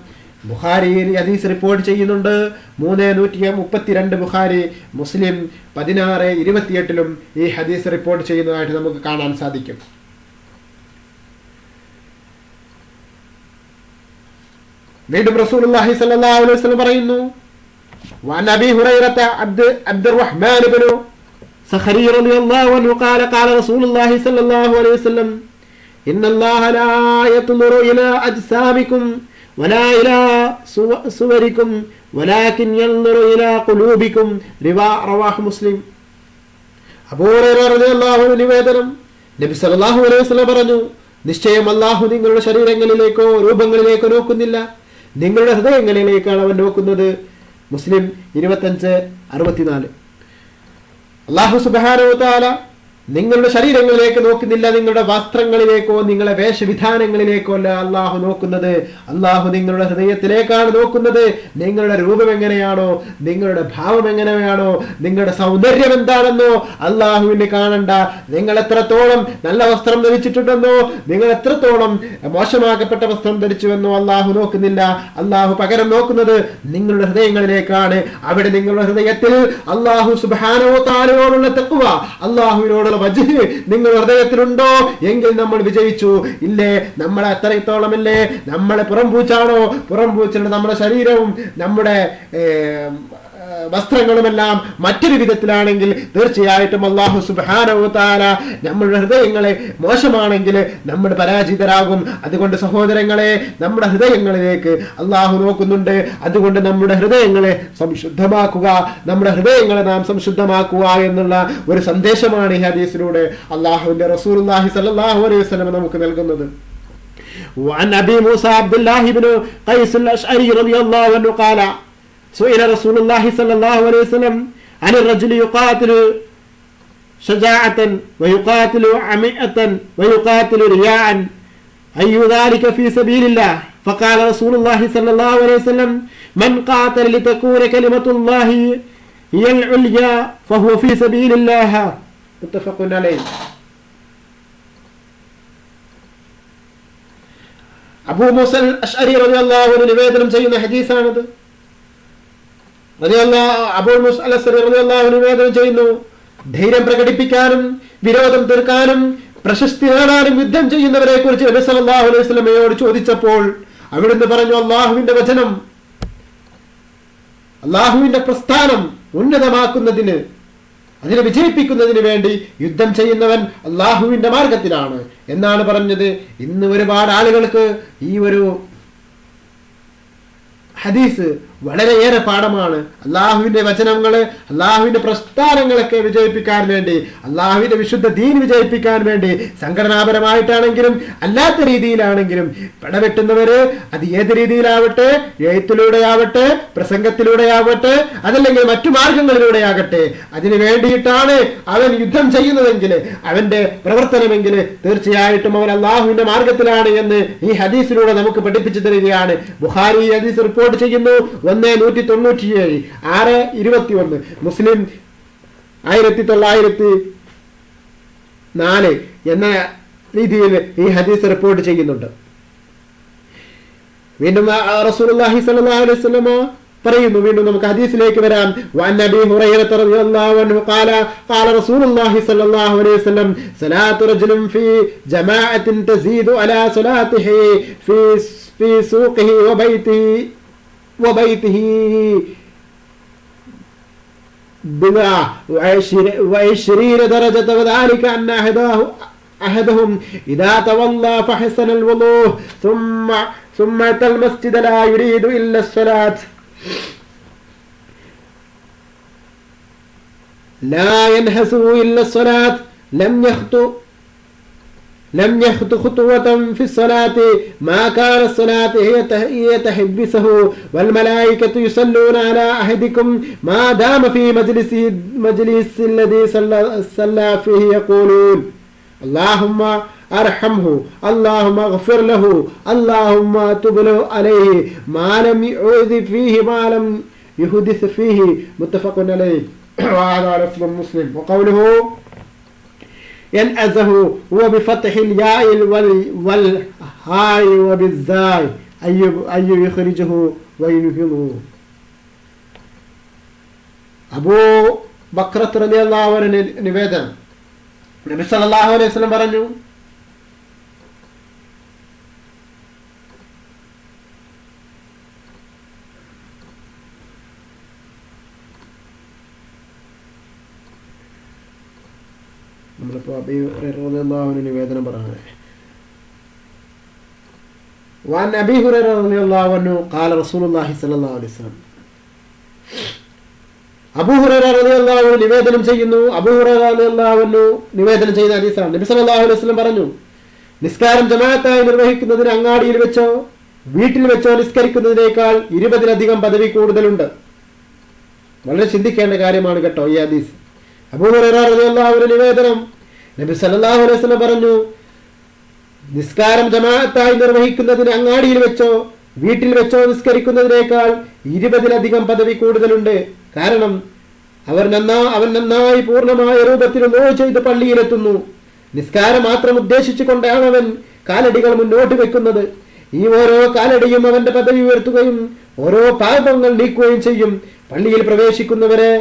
ബുഖാരിയിൽ ഹദീസ് റിപ്പോർട്ട് ചെയ്യുന്നുണ്ട്. 332 ബുഖാരി, മുസ്ലിം 1628 ഈ ഹദീസ് റിപ്പോർട്ട് ചെയ്യുന്നതായിട്ട് നമുക്ക് കാണാൻ സാധിക്കും. വീണ്ടും റസൂലുള്ളാഹി സ്വല്ലല്ലാഹു അലൈഹി വസല്ലം പറയുന്നു, വഅൻ അബീ ഹുറൈറത അബ്ദുർറഹ്മാൻ ഇബ്നു സഖരി റളിയല്ലാഹു അൻഹു ഖാല ഖാല റസൂലുള്ളാഹി സ്വല്ലല്ലാഹു അലൈഹി വസല്ലം ഇന്നല്ലാഹ ലാ യത്ലുറു ഇലാ അജ്സാമികും വലാ ഇലാ സുവരികും വലാകിൻ യൻദുറു ഇലാ ഖുലൂബികും. റവാഹു മുസ്ലിം. അബൂ ഹുറൈറ റളിയല്ലാഹു അൻഹു നിവേദനം, നബി സല്ലല്ലാഹു അലൈഹി വസല്ലം പറഞ്ഞു, നിശ്ചയം അല്ലാഹു നിങ്ങളുടെ ശരീരങ്ങളിലേക്കോ രൂപങ്ങളിലേക്കോ നോക്കുന്നില്ല, നിങ്ങളുടെ ഹൃദയങ്ങളിലേക്കാണ് അവൻ നോക്കുന്നത്. മുസ്ലിം 2564. അല്ലാഹു സുബ്ഹാനഹു വ തആല നിങ്ങളുടെ ശരീരങ്ങളിലേക്ക് നോക്കുന്നില്ല, നിങ്ങളുടെ വസ്ത്രങ്ങളിലേക്കോ നിങ്ങളുടെ വേഷവിധാനങ്ങളിലേക്കോ അല്ല അള്ളാഹു നോക്കുന്നത്. അള്ളാഹു നിങ്ങളുടെ ഹൃദയത്തിലേക്കാണ് നോക്കുന്നത്. നിങ്ങളുടെ രൂപം എങ്ങനെയാണോ, നിങ്ങളുടെ ഭാവം എങ്ങനെയാണോ, നിങ്ങളുടെ സൗന്ദര്യം എന്താണെന്നോ അള്ളാഹുവിനെ കാണണ്ട. നിങ്ങൾ എത്രത്തോളം നല്ല വസ്ത്രം ധരിച്ചിട്ടുണ്ടെന്നോ, നിങ്ങൾ എത്രത്തോളം മോശമാക്കപ്പെട്ട വസ്ത്രം ധരിച്ചുവെന്നോ അള്ളാഹു നോക്കുന്നില്ല. അള്ളാഹു പകരം നോക്കുന്നത് നിങ്ങളുടെ ഹൃദയങ്ങളിലേക്കാണ്. അവിടെ നിങ്ങളുടെ ഹൃദയത്തിൽ അള്ളാഹു സുബ്ഹാനഹു വ തആലയോടുള്ള തഖ്വ, അള്ളാഹുവിനോടുള്ള വജ്ഹ് നിങ്ങൾ ഹൃദയത്തിലുണ്ടോ എങ്കിൽ നമ്മൾ വിജയിച്ചു. ഇല്ലേ, നമ്മളെ അത്രത്തോളമല്ലേ, നമ്മളെ പുറംപൂച്ചാണോ, പുറംപൂച്ചുണ്ട് നമ്മുടെ ശരീരവും നമ്മുടെ വസ്ത്രങ്ങളുമെല്ലാം മറ്റൊരു വിധത്തിലാണെങ്കിൽ തീർച്ചയായിട്ടും അല്ലാഹു സുബ്ഹാനഹു വ തആല നമ്മുടെ ഹൃദയങ്ങളെ മോശമാണെങ്കിൽ നമ്മൾ പരാജിതരാകും. അതുകൊണ്ട് സഹോദരങ്ങളെ, നമ്മുടെ ഹൃദയങ്ങളിലേക്ക് അല്ലാഹു നോക്കുന്നുണ്ട്. അതുകൊണ്ട് നമ്മുടെ ഹൃദയങ്ങളെ സംശുദ്ധമാക്കുക, നമ്മുടെ ഹൃദയങ്ങളെ നാം സംശുദ്ധമാക്കുക എന്നുള്ള ഒരു സന്ദേശമാണ് ഈ ഹദീസിലൂടെ അല്ലാഹുവിന്റെ റസൂലുള്ളാഹി സ്വല്ലല്ലാഹു അലൈഹി വസല്ലം നമുക്ക് നൽകുന്നത്. وعن أبي موسى عبد الله بن قيس الأشعري رضي الله عنه قال سئل رسول الله صلى الله عليه وسلم عن الرجل يقاتل شجاعة ويقاتل عميئة ويقاتل رياء أي ذلك في سبيل الله؟ فقال رسول الله صلى الله عليه وسلم من قاتل لتكون كلمة الله هي العليا فهو في سبيل الله. متفق عليه. അബൂ മൂസ അശ്അരി റളിയല്ലാഹു അൻഹു നിവേദനം ചെയ്യുന്ന ഹദീസാണിത്. അബൂ മൂസ അശ്അരി റളിയല്ലാഹു അൻഹു നിവേദനം ചെയ്യുന്നു, ധൈര്യം പ്രകടിപ്പിക്കാനും വിരോധം തീർക്കാനും പ്രശസ്തി നേടാനും യുദ്ധം ചെയ്യുന്നവരെ കുറിച്ച് നബി സല്ലല്ലാഹു അലൈഹി വസല്ലമയോട് ചോദിച്ചപ്പോൾ അവിടുന്ന് പറഞ്ഞു, അല്ലാഹുവിന്റെ വചനം, അല്ലാഹുവിന്റെ പ്രസ്ഥാനം ഉന്നതമാക്കുന്നതിന്, അതിനെ വിജയിപ്പിക്കുന്നതിന് വേണ്ടി യുദ്ധം ചെയ്യുന്നവൻ അല്ലാഹുവിന്റെ മാർഗത്തിലാണ് എന്നാണ് പറഞ്ഞത്. ഇന്ന് ഒരുപാട് ആളുകൾക്ക് ഈ ഒരു ഹദീസ് വളരെയേറെ പാഠമാണ്. അള്ളാഹുവിന്റെ വചനങ്ങള്, അള്ളാഹുവിന്റെ പ്രസ്ഥാനങ്ങളൊക്കെ വിജയിപ്പിക്കാൻ വേണ്ടി, അള്ളാഹുവിന്റെ വിശുദ്ധ ദീൻ വിജയിപ്പിക്കാൻ വേണ്ടി സംഘടനാപരമായിട്ടാണെങ്കിലും അല്ലാത്ത രീതിയിലാണെങ്കിലും പടവെട്ടുന്നവര് അത് ഏത് രീതിയിലാവട്ടെ, എഴുത്തിലൂടെയാവട്ടെ, പ്രസംഗത്തിലൂടെയാവട്ടെ, അതല്ലെങ്കിൽ മറ്റു മാർഗങ്ങളിലൂടെയാകട്ടെ, അതിനു വേണ്ടിയിട്ടാണ് അവൻ യുദ്ധം ചെയ്യുന്നതെങ്കിൽ, അവന്റെ പ്രവർത്തനമെങ്കിൽ തീർച്ചയായിട്ടും അവൻ അള്ളാഹുവിന്റെ മാർഗത്തിലാണ് എന്ന് ഈ ഹദീസിലൂടെ നമുക്ക് പഠിപ്പിച്ചു തരികയാണ്. ബുഖാരി ഹദീസ് റിപ്പോർട്ട് ചെയ്യുന്നു 197, 6:21. മുസ്ലിം 1904 എന്ന രീതിയിൽ ഈ ഹദീസ് റിപ്പോർട്ട് ചെയ്യുന്നുണ്ട്. വീണ്ടും റസൂലുള്ളാഹി സ്വല്ലല്ലാഹു അലൈഹി വസല്ലം പറയുന്നു, വീണ്ടും നമുക്ക് ഹദീസിലേക്ക് വരാം. വഅൻ നബി ഹുറൈറ റളിയല്ലാഹു അൻഹു ഖാല ഖാല റസൂലുള്ളാഹി സ്വല്ലല്ലാഹു അലൈഹി വസല്ലം സലാത്തു റജുലിൻ ഫീ ജമാഅത്തിൻ തസീദു അലാ സ്വലാത്തിഹി ഫീ സൂഖിഹി വബൈതിഹി وعشرين درجة وذلك أن أحدهم إذا تولى فحسن الوضوء ثم أتى المسجد لا يريد إلا الصلاة لا ينحسه إلا الصلاة لم يخط خطوة في الصلاة ما كان الصلاة هي تحبسه والملائكة يصلون على أحدكم ما دام في مجلس الذي صلى فيه يقولون اللهم أرحمه اللهم اغفر له اللهم تب عليه ما لم يعوذ فيه ما لم يحدث فيه متفق عليه وهذا لفظ مسلم. وقوله ينأزه هو بفتح الياء والهاء وبالزاي أي يخرجه وينهضه. അബൂ ബക്രത്ത് റളിയല്ലാഹു അൻഹു നിവേദനം, നബി സല്ലല്ലാഹു അലൈഹി വസല്ലം പറഞ്ഞു, നമ്മളിപ്പോ അബീ ഹുറൈറ റളിയല്ലാഹു അൻഹു നിവേദനം പറഞ്ഞു. വഅൻ അബീ ഹുറൈറ റളിയല്ലാഹു അൻഹു ഖാല റസൂലുള്ളാഹി സ്വല്ലല്ലാഹു അലൈഹി വസല്ലം, അബൂ ഹുറൈറ റളിയല്ലാഹു അൻഹു നിവേദനം ചെയ്യുന്നു. അബൂ ഹുറൈറ റളിയല്ലാഹു അൻഹു നിവേദനം ചെയ്യുന്ന ഹദീസാണ്. നബി സല്ലല്ലാഹു അലൈഹി വസല്ലം പറഞ്ഞു, നിസ്കാരം ജമാഅത്തായി നിർവഹിക്കുന്നതിന് അങ്ങാടിയിൽ വെച്ചോ വീട്ടിൽ വെച്ചോ നിസ്കരിക്കുന്നതിനേക്കാൾ 20-ലധികം പദവി കൂടുതലുണ്ട്. വളരെ ചിന്തിക്കേണ്ട കാര്യമാണ് കേട്ടോ ഈ ഹദീസ്. അബൂ ഹുറൈറ റളിയല്ലാഹു അൻഹു നിവേദനം, നബി സല്ലല്ലാഹു അലൈഹി വസല്ലം പറഞ്ഞു, നിസ്കാരം ജമാഅത്തായി നിർവഹിക്കുന്നതിന് അങ്ങാടിയിൽ വെച്ചോ വീട്ടിൽ വെച്ചോ നിസ്കരിക്കുന്നതിനേക്കാൾ 20-ലധികം പദവി കൂടുതലുണ്ട്. കാരണം അവൻ നന്നായി പൂർണ്ണമായ രൂപത്തിൽ ഓ ചെയ്ത് പള്ളിയിലെത്തുന്നു. നിസ്കാരം മാത്രം ഉദ്ദേശിച്ചു കൊണ്ടാണ് അവൻ കാലടികൾ മുന്നോട്ട് വെക്കുന്നത്. ഈ ഓരോ കാലടിയും അവന്റെ പദവി ഉയർത്തുകയും ഓരോ പാപങ്ങൾ നീക്കുകയും ചെയ്യും. പള്ളിയിൽ പ്രവേശിക്കുന്നതുവരെ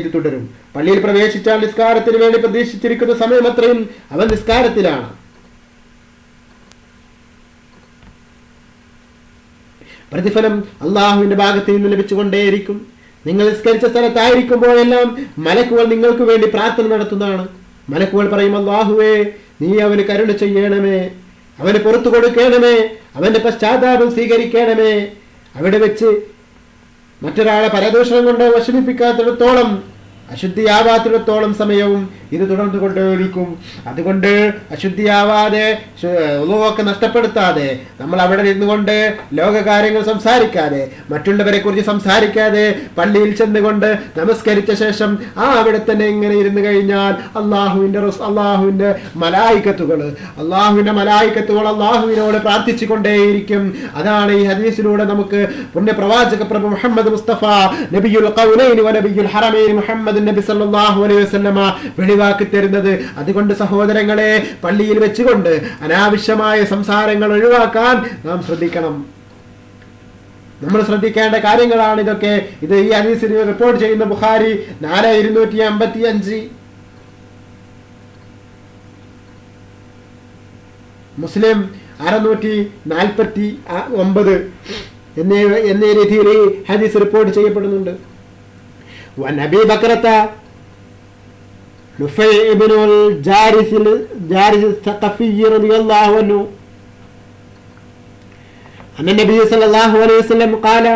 ഇത് തുടരും. പള്ളിയിൽ പ്രവേശിച്ചാൽ നിസ്കാരത്തിന് വേണ്ടി പ്രതീക്ഷിച്ചിരിക്കുന്ന സമയം അത്രയും അവൻ നിസ്കാരത്തിലാണ്. പ്രതിഫലം അള്ളാഹുവിന്റെ ഭാഗത്ത് നിന്ന് ലഭിച്ചുകൊണ്ടേയിരിക്കും. നിങ്ങൾ നിസ്കരിച്ച സ്ഥലത്തായിരിക്കുമ്പോഴെല്ലാം മലക്കുകൾ നിങ്ങൾക്ക് വേണ്ടി പ്രാർത്ഥന നടത്തുന്നതാണ്. മലക്കുകൾ പറയും, അല്ലാഹുവേ, നീ അവന് കരുണ ചെയ്യണമേ, അവന് പുറത്തു കൊടുക്കണമേ, അവന്റെ പശ്ചാത്താപം സ്വീകരിക്കണമേ. അവിടെ വെച്ച് മറ്റൊരാളെ പരദൂഷണം കൊണ്ട് വിഷമിപ്പിക്കാത്തിടത്തോളം, അശുദ്ധിയാവാത്തിടത്തോളം സമയവും ഇത് തുടർന്നു കൊണ്ടേയിരിക്കും. അതുകൊണ്ട് അശുദ്ധിയാവാതെ ഒക്കെ നഷ്ടപ്പെടുത്താതെ നമ്മൾ അവിടെ നിന്നുകൊണ്ട് ലോകകാര്യങ്ങൾ സംസാരിക്കാതെ, മറ്റുള്ളവരെ കുറിച്ച് സംസാരിക്കാതെ പള്ളിയിൽ ചെന്നുകൊണ്ട് നമസ്കരിച്ച ശേഷം അവിടെ തന്നെ ഇങ്ങനെ ഇരുന്ന് കഴിഞ്ഞാൽ അള്ളാഹുവിന്റെ മലായിക്കത്തുകൾ അള്ളാഹുവിനോട് പ്രാർത്ഥിച്ചു കൊണ്ടേയിരിക്കും. അതാണ് ഈ ഹദീസിലൂടെ നമുക്ക് പുണ്യപ്രവാചക പ്രഭു മുഹമ്മദ് മുസ്തഫ നബിയുൽ ഖൗലൈനി വ നബിയുൽ ഹറമൈനി മുഹമ്മദ് നബി സല്ലല്ലാഹു അലൈഹി വസല്ലമ വെളിവാക്കി തരുന്നത്. അതുകൊണ്ട് സഹോദരങ്ങളെ, പള്ളിയിൽ വെച്ചുകൊണ്ട് അനാവശ്യമായ സംസാരങ്ങൾ ഒഴിവാക്കാൻ നാം ശ്രദ്ധിക്കണം. നമ്മൾ ശ്രദ്ധിക്കേണ്ട കാര്യങ്ങളാണ് ഇതൊക്കെ. ഇത് ഈ ഹദീസിൽ റിപ്പോർട്ട് ചെയ്യുന്ന ബുഖാരി 4255, മുസ്ലിം 649 എന്നീ രീതിയിൽ ഈ ഹദീസ് റിപ്പോർട്ട് ചെയ്യപ്പെടുന്നുണ്ട്. وعن أبي بكرة نفيع بن الجارث الثقفي رضي الله عنه അന്ന നബി സല്ലല്ലാഹു അലൈഹി വസല്ലം ഖാല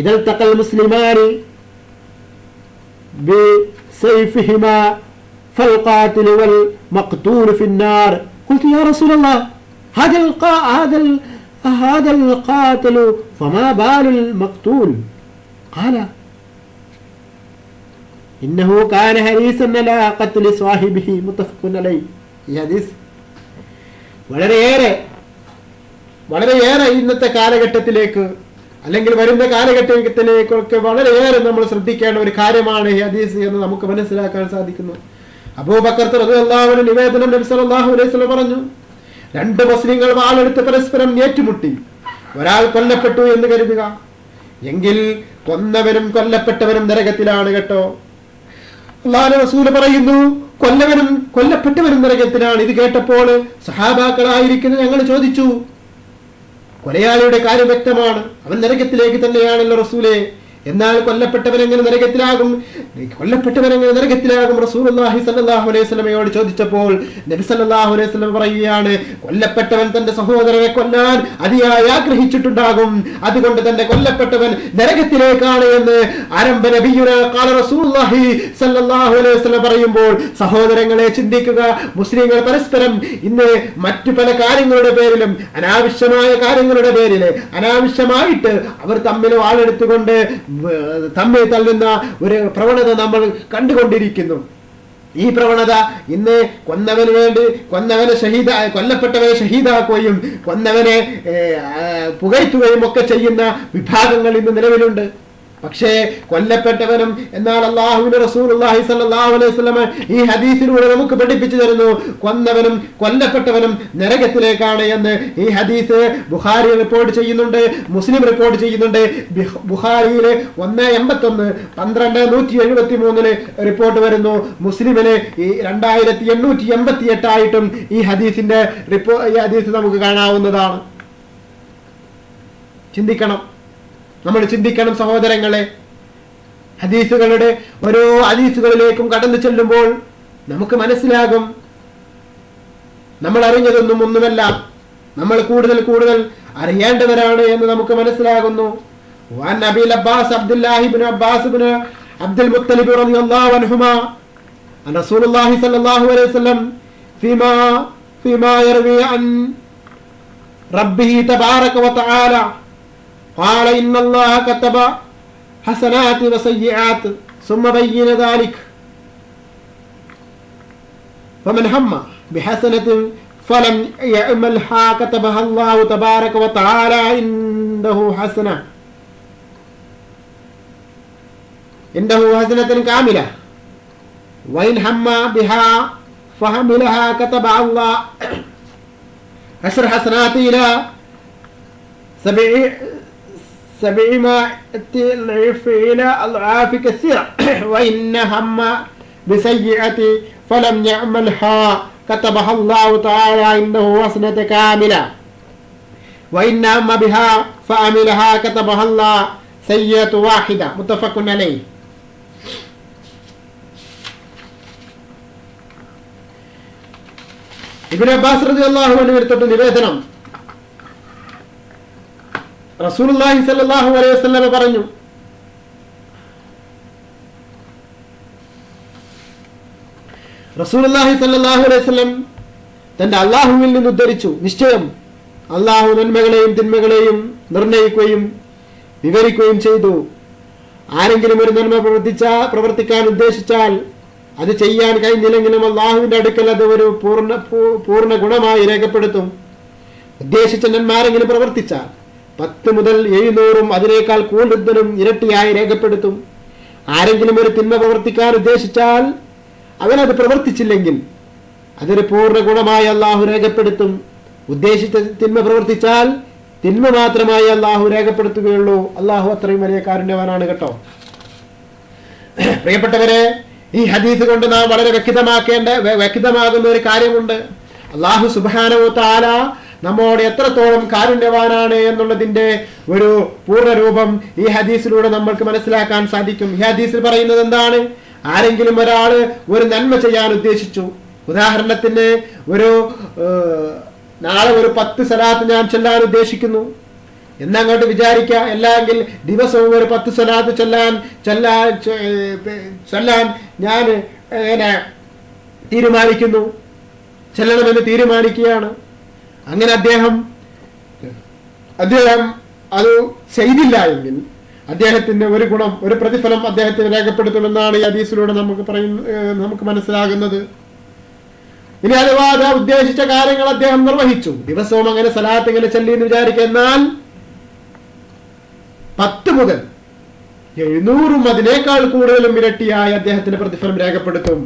ഇദാ തഖൽ മുസ്ലിമാനി ബിസൈഫിഹിമാ ഫൽഖാതിൽ വൽ മഖ്തൂൽ ഫിന്നാർ. ഖുൽതു യാ റസൂലല്ലാഹ് هذا القاتل فما بال المقتول؟ قال إنه كان حريصا على قتل صاحبه. متفق عليه. ഈ ഹദീസ് വളരെയേറെ ഇന്നത്തെ കാലഘട്ടത്തിലേക്ക് അല്ലെങ്കിൽ വരുന്ന കാലഘട്ടത്തിലേക്കൊക്കെ വളരെയേറെ നമ്മൾ ശ്രദ്ധിക്കേണ്ട ഒരു കാര്യമാണ് ഈ ഹദീസ് എന്ന് നമുക്ക് മനസ്സിലാക്കാൻ സാധിക്കുന്നു. അബൂബക്കർ റളിയല്ലാഹു അൻഹു നിവേദനം നബി സല്ലല്ലാഹു അലൈഹി വസല്ലം പറഞ്ഞു, രണ്ട് മുസ്ലിങ്ങൾ വാളെടുത്ത് പരസ്പരം ഏറ്റുമുട്ടി, ഒരാൾ കൊല്ലപ്പെട്ടു എന്ന് കരുതുക, എങ്കിൽ കൊന്നവനും കൊല്ലപ്പെട്ടവനും നരകത്തിലാണ് കേട്ടോ. അല്ലാഹുവിന്റെ റസൂൽ പറയുന്നു, കൊല്ലവനും കൊല്ലപ്പെട്ടവനും നരകത്തിലാണ്. ഇത് കേട്ടപ്പോൾ സഹാബാക്കളായിരിക്കുന്ന ഞങ്ങൾ ചോദിച്ചു, കൊലയാളിയുടെ കാര്യം വ്യക്തമാണ്, അവൻ നരകത്തിലേക്ക് തന്നെയാണല്ലോ റസൂലേ, എന്നാൽ കൊല്ലപ്പെട്ടവനെങ്ങനെ നരകത്തിലാകും? റസൂലുള്ളാഹി സ്വല്ലല്ലാഹു അലൈഹി വസല്ലമയോട് ചോദിച്ചപ്പോൾ നബി സല്ലല്ലാഹു അലൈഹി വസല്ലം പറയുകയാണ്, കൊല്ലപ്പെട്ടവൻ തന്റെ സഹോദരനെ കൊല്ലാൻ അതിയായി ആഗ്രഹിച്ചിട്ടുണ്ടാകും, അതുകൊണ്ട് തന്നെ കൊല്ലപ്പെട്ടവൻ നരകത്തിലേക്കാണ് എന്ന് ആരംഭ നബിയുനാ ഖാല റസൂലുള്ളാഹി സ്വല്ലല്ലാഹു അലൈഹി വസല്ലം പറയുമ്പോൾ സഹോദരങ്ങളെ ചിന്തിക്കുക. മുസ്ലിങ്ങൾ പരസ്പരം ഇന്ന് മറ്റു പല കാര്യങ്ങളുടെ പേരിലും അനാവശ്യമായ കാര്യങ്ങളുടെ പേരിൽ അനാവശ്യമായിട്ട് അവർ തമ്മിൽ വാളെടുത്തുകൊണ്ട് തമ്മിൽ തള്ളുന്ന ഒരു പ്രവണത നമ്മൾ കണ്ടുകൊണ്ടിരിക്കുന്നു. ഈ പ്രവണത ഇന്ന് കൊല്ലപ്പെട്ടവനെ ഷഹീദാക്കുകയും കൊന്നവനെ പുകഴ്ത്തുകയും ഒക്കെ ചെയ്യുന്ന വിഭാഗങ്ങൾ ഇന്ന് നിലവിലുണ്ട്. പക്ഷേ കൊല്ലപ്പെട്ടവനും എന്നാൽ അല്ലാഹുവിന്റെ റസൂലുള്ളാഹി സ്വല്ലല്ലാഹു അലൈഹി വസല്ലം ഈ ഹദീസിലൂടെ നമുക്ക് പഠിപ്പിച്ചു തരുന്നു, കൊന്നവനും കൊല്ലപ്പെട്ടവനും നരകത്തിലേക്കാണ് എന്ന്. ഈ ഹദീസ് ബുഖാരി റിപ്പോർട്ട് ചെയ്യുന്നുണ്ട്, മുസ്ലിം റിപ്പോർട്ട് ചെയ്യുന്നുണ്ട്. ബുഖാരിയിലെ 181 12173 റിപ്പോർട്ട് വരുന്നു. മുസ്ലിമിലെ ഈ 2888 ആയിട്ടും ഈ ഹദീസ് നമുക്ക് കാണാവുന്നതാണ്. നമ്മൾ ചിന്തിക്കണം സഹോദരങ്ങളെ. ഹദീസുകളുടെ ഓരോ ഹദീസുകളിലേക്കും കടന്നു ചെല്ലുമ്പോൾ നമുക്ക് മനസ്സിലാകും, നമ്മൾ അറിഞ്ഞതൊന്നും ഒന്നുമല്ല, നമ്മൾ കൂടുതൽ അറിയേണ്ടവരാണ് എന്ന് നമുക്ക് മനസ്സിലാകുന്നു. വഅൻ Abeel Abbas Abdullahi Ibn Abbas Ibnu Abdul Muthalib റളിയല്ലാഹു അൻഹുമാ അൻ റസൂലുള്ളാഹി സ്വല്ലല്ലാഹു അലൈഹി വസല്ലം ഫീമാ യർവി അൻ റബ്ബിഹി തബാറക വതആല قال إن الله كتب حسنات وسيئات ثم بين ذلك فمن هم بحسنة فلم يعملها كتبها الله تبارك وتعالى عنده حسنة كاملة وإن هم بها فحملها كتب الله 10 حسنات إلى 700 إلى أضعاف كثيرة وإن هم بسيئة فلم يعملها كتبها الله تعالى عنده حسنة كاملة وإن هم بها فعملها كتبها الله سيئة واحدة. متفق عليه. ഇബ്നു അബ്ബാസ് റളിയല്ലാഹു അൻഹു എടുത്തിട്ട് നിവേദനം, റസൂലുള്ളാഹി സ്വല്ലല്ലാഹു അലൈഹി വസല്ലം പറഞ്ഞു, റസൂലുള്ളാഹി സ്വല്ലല്ലാഹു അലൈഹി വസല്ലം തന്റെ അല്ലാഹുവിൽ നിന്ന് ഉദ്ധരിച്ചു, നിശ്ചയം അല്ലാഹു നന്മകളെയും തിന്മകളെയും നിർണയിക്കുകയും വിവരിക്കുകയും ചെയ്തു. ആരെങ്കിലും ഒരു നന്മ പ്രവർത്തിക്കാൻ ഉദ്ദേശിച്ചാൽ അത് ചെയ്യാൻ കഴിഞ്ഞില്ലെങ്കിലും അല്ലാഹുവിന്റെ അടുക്കൽ അത് ഒരു പൂർണ്ണ ഗുണമായി രേഖപ്പെടുത്തും. ഉദ്ദേശിച്ച നന്മാരെങ്കിലും പ്രവർത്തിച്ചാൽ 10 മുതൽ 700 അതിനേക്കാൾ കൂടുതലും ഇരട്ടിയായി രേഖപ്പെടുത്തും. ആരെങ്കിലും ഒരു തിന്മ പ്രവർത്തിക്കാൻ ഉദ്ദേശിച്ചാൽ അവനത് പ്രവർത്തിച്ചില്ലെങ്കിൽ അതൊരു പൂർണ്ണ ഗുണമായി അല്ലാഹു രേഖപ്പെടുത്തും. ഉദ്ദേശിച്ച തിന്മ പ്രവർത്തിച്ചാൽ തിന്മ മാത്രമായി അല്ലാഹു രേഖപ്പെടുത്തുകയുള്ളൂ. അല്ലാഹു അത്രയും വലിയ കാരുണ്യവാനാണ് കേട്ടോ. പ്രിയപ്പെട്ടവരെ, ഈ ഹദീസ് കൊണ്ട് നാം വളരെ വ്യക്തമാകുന്ന ഒരു കാര്യമുണ്ട്. അല്ലാഹു സുബ്ഹാനഹു വ തആല നമ്മോട് എത്രത്തോളം കാരുണ്യവാനാണ് എന്നുള്ളതിന്റെ ഒരു പൂർണ്ണരൂപം ഈ ഹദീസിലൂടെ നമ്മൾക്ക് മനസ്സിലാക്കാൻ സാധിക്കും. ഈ ഹദീസിൽ പറയുന്നത് എന്താണ്? ആരെങ്കിലും ഒരാള് ഒരു നന്മ ചെയ്യാൻ ഉദ്ദേശിച്ചു, ഉദാഹരണത്തിന് നാളെ ഒരു 10 സലാത്ത് ഞാൻ ചൊല്ലാൻ ഉദ്ദേശിക്കുന്നു, എന്നങ്ങോട്ട് വിചാരിക്കുക. അല്ലെങ്കിൽ ദിവസവും ഒരു 10 സ്വലാത്ത് ചൊല്ലാൻ ഞാൻ ഇങ്ങനെ തീരുമാനിക്കുന്നു, ചെല്ലണമെന്ന് തീരുമാനിക്കുകയാണ്. അങ്ങനെ അദ്ദേഹം അത് ചെയ്തില്ല എങ്കിൽ അദ്ദേഹത്തിന്റെ ഒരു ഗുണം, ഒരു പ്രതിഫലം അദ്ദേഹത്തിന് രേഖപ്പെടുത്തുമെന്നാണ് ഈ ഹദീസിലൂടെ നമുക്ക് മനസ്സിലാകുന്നത്. ഇനി അഥവാ ഉദ്ദേശിച്ച കാര്യങ്ങൾ അദ്ദേഹം നിർവഹിച്ചു, ദിവസവും അങ്ങനെ സലാത്ത് ഇങ്ങനെ ചൊല്ലി എന്ന് വിചാരിക്കുക, എന്നാൽ 10 മുതൽ 700 അതിനേക്കാൾ കൂടുതലും ഇരട്ടിയായി അദ്ദേഹത്തിന് പ്രതിഫലം രേഖപ്പെടുത്തും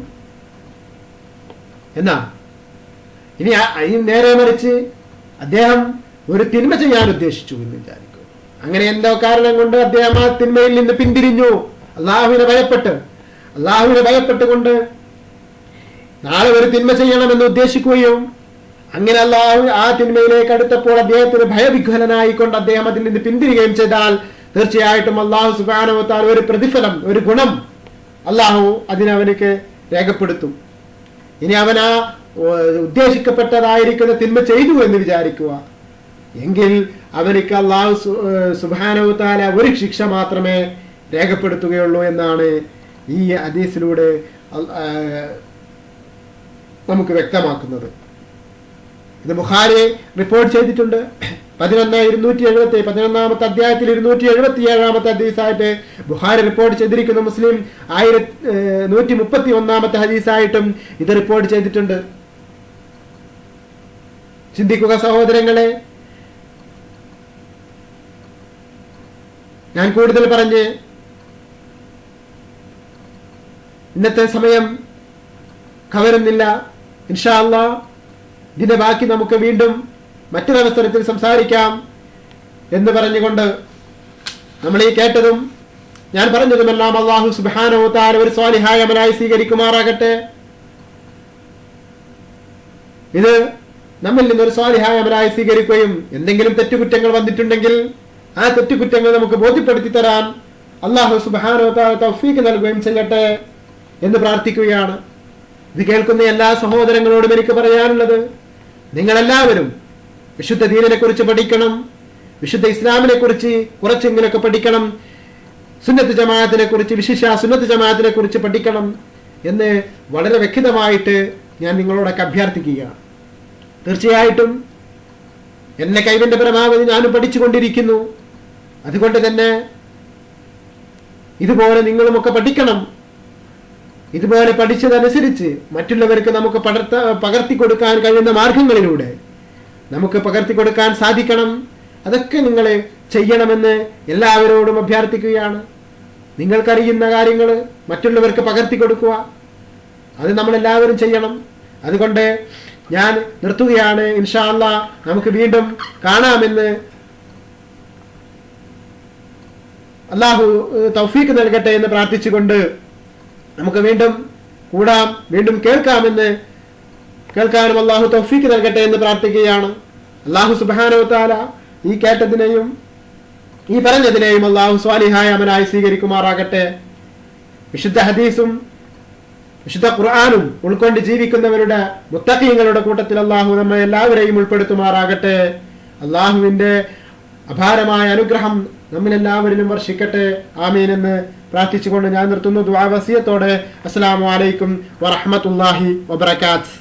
എന്നാ. ഇനി നേരെ മറിച്ച് അദ്ദേഹം ഒരു തിന്മ ചെയ്യാൻ ഉദ്ദേശിച്ചു എന്ന് വിചാരിക്കും. അങ്ങനെ എന്തോ കാരണം കൊണ്ട് അദ്ദേഹം ആ തിന്മയിൽ നിന്ന് പിന്തിരിഞ്ഞു, അള്ളാഹുവിനെ ഭയപ്പെട്ടുകൊണ്ട് നാളെ ഒരു തിന്മ ചെയ്യണമെന്ന് ഉദ്ദേശിക്കുകയും അങ്ങനെ അള്ളാഹു ആ തിന്മയിലേക്ക് അടുത്തപ്പോൾ അദ്ദേഹത്തിന് ഭയവിഹ്വലനായിക്കൊണ്ട് അദ്ദേഹം അതിൽ നിന്ന് പിന്തിരിയുകയും ചെയ്താൽ തീർച്ചയായിട്ടും അള്ളാഹു സുബ്ഹാനഹു വ തആല ഒരു പ്രതിഫലം, ഒരു ഗുണം അള്ളാഹു അതിനവനക്ക് രേഖപ്പെടുത്തും. ഇനി അവൻ ആ ഉദ്ദേശിക്കപ്പെട്ടതായിരിക്കുന്ന തിന്മ ചെയ്തു എന്ന് വിചാരിക്കുക എങ്കിൽ അവനിക്ക് അള്ളാഹു സുബ്ഹാനഹു വ തആല ഒരു ശിക്ഷ മാത്രമേ രേഖപ്പെടുത്തുകയുള്ളൂ എന്നാണ് ഈ ഹദീസിലൂടെ നമുക്ക് വ്യക്തമാക്കുന്നത്. ഇത് ബുഖാരി റിപ്പോർട്ട് ചെയ്തിട്ടുണ്ട്. 11-270 അധ്യായത്തിൽ 277 ഹദീസായിട്ട് ബുഖാരി റിപ്പോർട്ട് ചെയ്തിരിക്കുന്നു. മുസ്ലിം 1131 ഹദീസായിട്ടും ഇത് റിപ്പോർട്ട് ചെയ്തിട്ടുണ്ട്. ചിന്തിക്കുക സഹോദരങ്ങളെ, ഞാൻ കൂടുതൽ പറഞ്ഞ് ഇന്നത്തെ സമയം കവരുന്നില്ല. ഇൻഷാ അല്ലാഹ് ഇതിന്റെ ബാക്കി നമുക്ക് വീണ്ടും മറ്റൊരവസരത്തിൽ സംസാരിക്കാം എന്ന് പറഞ്ഞുകൊണ്ട് നമ്മൾ ഈ കേട്ടതും ഞാൻ പറഞ്ഞതുമെല്ലാം അല്ലാഹു സുബ്ഹാനഹു വ തആല ഒരു സ്വാലിഹായ അമലായി സ്വീകരിക്കുമാറാകട്ടെ. ഇത് നമ്മിൽ നിന്നൊരു സ്വാലിഹായ അമലായി സ്വീകരിക്കുകയും എന്തെങ്കിലും തെറ്റുകുറ്റങ്ങൾ വന്നിട്ടുണ്ടെങ്കിൽ ആ തെറ്റുകുറ്റങ്ങൾ നമുക്ക് ബോധ്യപ്പെടുത്തി തരാൻ അല്ലാഹു സുബ്ഹാനഹു വ തആല തൗഫീഖ് നൽകുകയും ചെയ്യട്ടെ എന്ന് പ്രാർത്ഥിക്കുകയാണ്. ഇത് കേൾക്കുന്ന എല്ലാ സഹോദരങ്ങളോടും എനിക്ക് പറയാനുള്ളത്, നിങ്ങളെല്ലാവരും വിശുദ്ധ ദീനിനെ കുറിച്ച് പഠിക്കണം, വിശുദ്ധ ഇസ്ലാമിനെ കുറിച്ച് കുറച്ചെങ്കിലൊക്കെ പഠിക്കണം, സുന്നത്ത് ജമാഅത്തിനെ കുറിച്ച്, വിശിഷ്യ സുന്നത്ത് ജമാഅത്തിനെ കുറിച്ച് പഠിക്കണം എന്ന് വളരെ വ്യക്തമായിട്ട് ഞാൻ നിങ്ങളോടൊക്കെ അഭ്യർത്ഥിക്കുകയാണ്. തീർച്ചയായിട്ടും എന്നെ കൈവിന്റെ പരമാവധി ഞാനും പഠിച്ചുകൊണ്ടിരിക്കുന്നു. അതുകൊണ്ട് തന്നെ ഇതുപോലെ നിങ്ങളുമൊക്കെ പഠിക്കണം. ഇതുപോലെ പഠിച്ചതനുസരിച്ച് മറ്റുള്ളവർക്ക് നമുക്ക് പകർത്തി കൊടുക്കാൻ കഴിയുന്ന മാർഗങ്ങളിലൂടെ നമുക്ക് പകർത്തി കൊടുക്കാൻ സാധിക്കണം. അതൊക്കെ നിങ്ങൾ ചെയ്യണമെന്ന് എല്ലാവരോടും അഭ്യർത്ഥിക്കുകയാണ്. നിങ്ങൾക്കറിയുന്ന കാര്യങ്ങൾ മറ്റുള്ളവർക്ക് പകർത്തി കൊടുക്കുക, അത് നമ്മളെല്ലാവരും ചെയ്യണം. അതുകൊണ്ട് ഞാൻ നിർത്തുകയാണ്. ഇൻഷാ അല്ലാഹ് നമുക്ക് വീണ്ടും കാണാമെന്ന് അല്ലാഹു തൗഫീഖ് നൽകട്ടെ എന്ന് പ്രാർത്ഥിച്ചുകൊണ്ട് നമുക്ക് വീണ്ടും കൂടാം, വീണ്ടും കേൾക്കാനും അല്ലാഹു തൗഫീഖ് നൽകട്ടെ എന്ന് പ്രാർത്ഥിക്കുകയാണ്. അല്ലാഹു സുബ്ഹാനഹു വ തആല ഈ കേട്ടതിനെയും ഈ പറഞ്ഞതിനെയും അല്ലാഹു സ്വാലിഹായ അമലായി സ്വീകരിക്കുമാറാകട്ടെ. വിശുദ്ധ ഹദീസും വിശുദ്ധ ഖുർആനും ഉൾക്കൊണ്ട് ജീവിക്കുന്നവരുടെ മുത്തഖീങ്ങളുടെ കൂട്ടത്തിൽ അല്ലാഹു നമ്മെ എല്ലാവരെയും ഉൾപ്പെടുത്തുമാറാകട്ടെ. അല്ലാഹുവിന്റെ അപാരമായ അനുഗ്രഹം നമ്മിലെല്ലാവരിലും വർഷിക്കട്ടെ. ആമീൻ എന്ന് പ്രാർത്ഥിച്ചുകൊണ്ട് ഞാൻ നിർത്തുന്നു. ദുആ വസിയത്തോടെ അസ്സലാമു അലൈക്കും വറഹ്മത്തുള്ളാഹി വബറകാതുഹു.